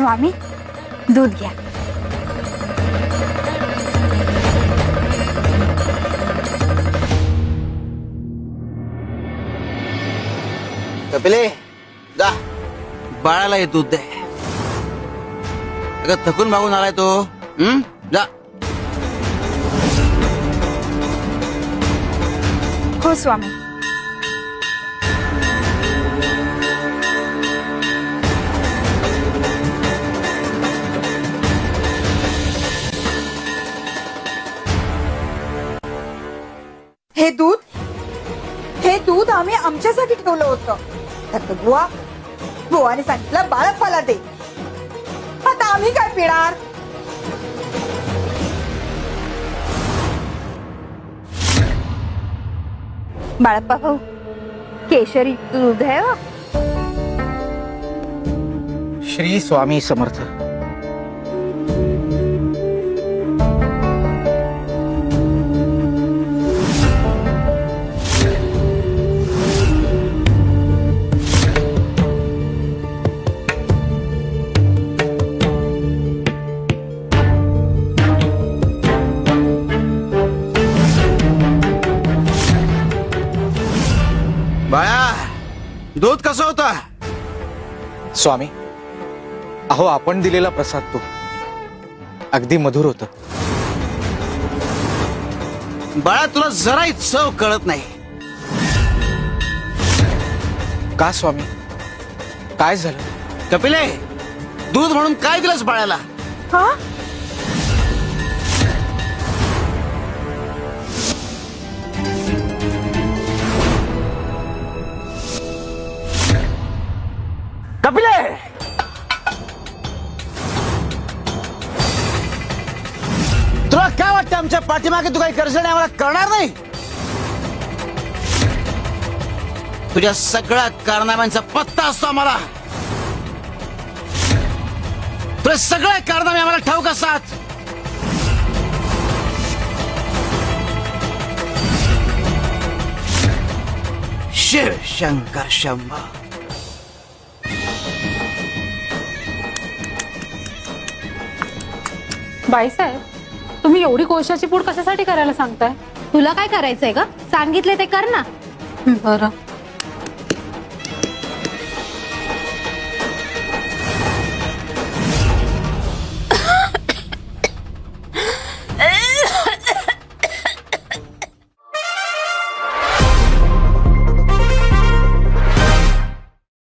स्वामी दूध घ्या. कपिले जा बाळाला हे दूध दे. अगं थकून मागून आलाय तो. जा. हो स्वामी. हे दूध आम्ही आमच्यासाठी ठेवलं होतं. तर बुवाने सांगितलं बाळप्पाला दे. आता आम्ही काय पिणार? बाळप्पा भाऊ केशरी दूध आहे हो. श्री स्वामी समर्थ. बाळा दूध कसं होतं? स्वामी अहो आपण दिलेला प्रसाद तो अगदी मधुर होतं. बाळा तुला जराही चव कळत नाही. का स्वामी काय झालं? कपिले दूध म्हणून काय दिलंस बाळाला? हा कपिले तुला काय वाटतं आमच्या पाठीमागे तू काही कर्ज नाही आम्हाला करणार नाही? तुझ्या सगळ्या कारनाम्यांचा पत्ता असतो आम्हाला. तुझे सगळे कारनामे आम्हाला ठाऊक असतात. शिव शंकर शंभो. बाईसाहेब तुम्ही एवढी कोळशाची पूड कशासाठी करायला सांगताय? तुला काय करायचंय का? सांगितले ते कर ना. बरं.